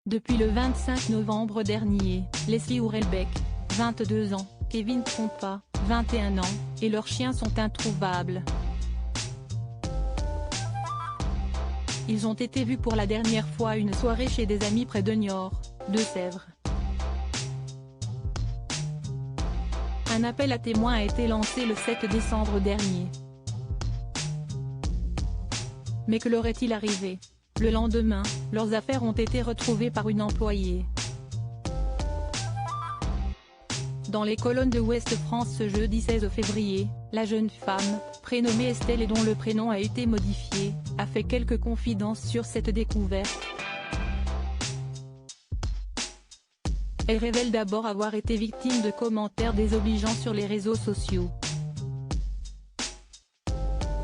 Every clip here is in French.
Depuis le 25 novembre dernier, Leslie Hurlbeck, 22 ans, Kevin Trompa, 21 ans, et leurs chiens sont introuvables. Ils ont été vus pour la dernière fois à une soirée chez des amis près de Niort, Deux-Sèvres. Un appel à témoins a été lancé le 7 décembre dernier. Mais que leur est-il arrivé? Le lendemain, leurs affaires ont été retrouvées par une employée. Dans les colonnes de Ouest France ce jeudi 16 février, la jeune femme, prénommée Estelle et dont le prénom a été modifié, a fait quelques confidences sur cette découverte. Elle révèle d'abord avoir été victime de commentaires désobligeants sur les réseaux sociaux.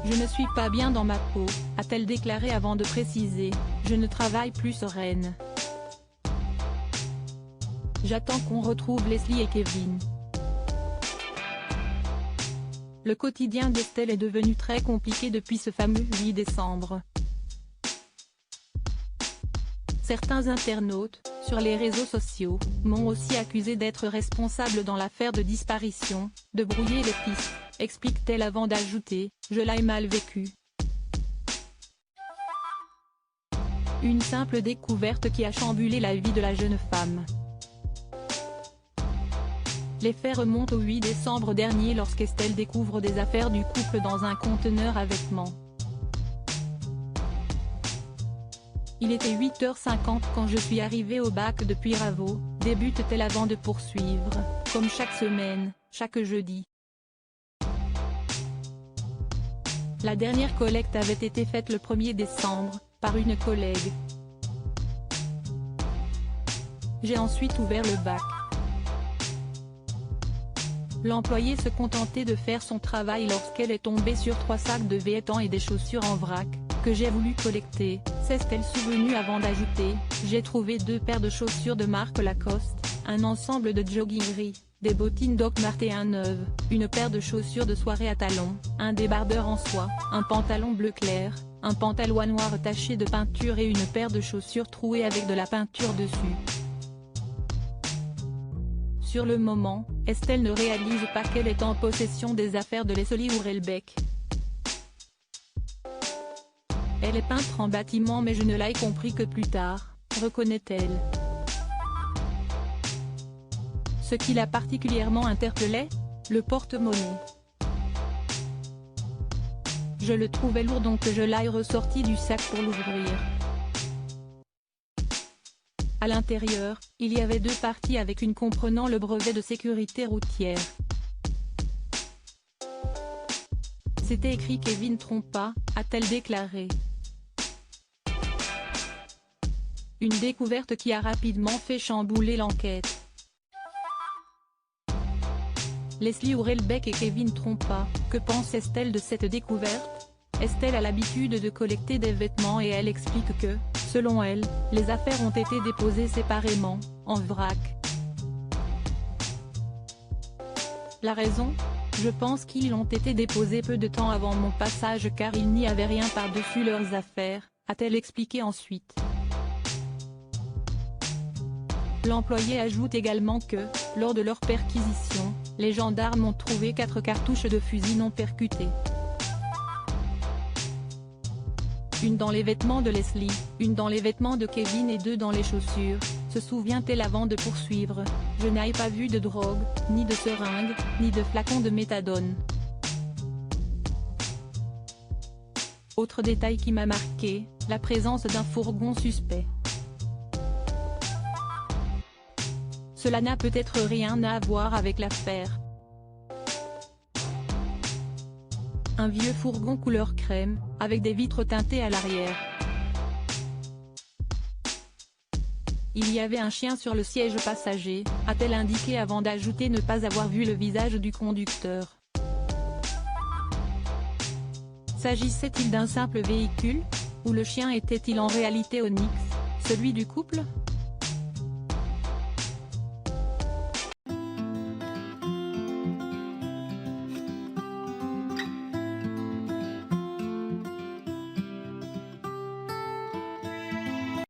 « Je ne suis pas bien dans ma peau », a-t-elle déclaré avant de préciser « Je ne travaille plus sereine. J'attends qu'on retrouve Leslie et Kevin. » Le quotidien d'Estelle est devenu très compliqué depuis ce fameux 8 décembre. Certains internautes, sur les réseaux sociaux, m'ont aussi accusé d'être responsable dans l'affaire de disparition, de brouiller les pistes, explique-t-elle avant d'ajouter « Je l'ai mal vécu ». Une simple découverte qui a chamboulé la vie de la jeune femme. Les faits remontent au 8 décembre dernier lorsqu'Estelle découvre des affaires du couple dans un conteneur à vêtements. Il était 8h50 quand je suis arrivée au bac de Puyraveau, débute-t-elle avant de poursuivre, comme chaque semaine, chaque jeudi. La dernière collecte avait été faite le 1er décembre, par une collègue. J'ai ensuite ouvert le bac. L'employée se contentait de faire son travail lorsqu'elle est tombée sur 3 sacs de vêtements et des chaussures en vrac, que j'ai voulu collecter, s'est-elle souvenue avant d'ajouter « J'ai trouvé 2 paires de chaussures de marque Lacoste, un ensemble de jogging gris, des bottines Doc Martens neuves, une paire de chaussures de soirée à talons, un débardeur en soie, un pantalon bleu clair, un pantalon noir taché de peinture et une paire de chaussures trouées avec de la peinture dessus. » Sur le moment, Estelle ne réalise pas qu'elle est en possession des affaires de Leslie Hurlbeck. Elle est peintre en bâtiment mais je ne l'ai compris que plus tard, reconnaît-elle. Ce qui l'a particulièrement interpellée? Le porte-monnaie. Je le trouvais lourd donc je l'ai ressorti du sac pour l'ouvrir. À l'intérieur, il y avait 2 parties avec une comprenant le brevet de sécurité routière. C'était écrit Kevin Trompa, a-t-elle déclaré. Une découverte qui a rapidement fait chambouler l'enquête. Leslie Hurlbeck et Kevin Trompa, que pense Estelle de cette découverte? Estelle a l'habitude de collecter des vêtements et elle explique que, selon elle, les affaires ont été déposées séparément, en vrac. La raison? Je pense qu'ils ont été déposés peu de temps avant mon passage car il n'y avait rien par-dessus leurs affaires, a-t-elle expliqué ensuite. L'employé ajoute également que, lors de leur perquisition, les gendarmes ont trouvé 4 cartouches de fusil non percutées. Une dans les vêtements de Leslie, une dans les vêtements de Kevin et 2 dans les chaussures, se souvient-elle avant de poursuivre. Je n'ai pas vu de drogue, ni de seringue, ni de flacon de méthadone. Autre détail qui m'a marqué, la présence d'un fourgon suspect. Cela n'a peut-être rien à voir avec l'affaire. Un vieux fourgon couleur crème, avec des vitres teintées à l'arrière. Il y avait un chien sur le siège passager, a-t-elle indiqué avant d'ajouter ne pas avoir vu le visage du conducteur. S'agissait-il d'un simple véhicule? Ou le chien était-il en réalité Onyx, celui du couple?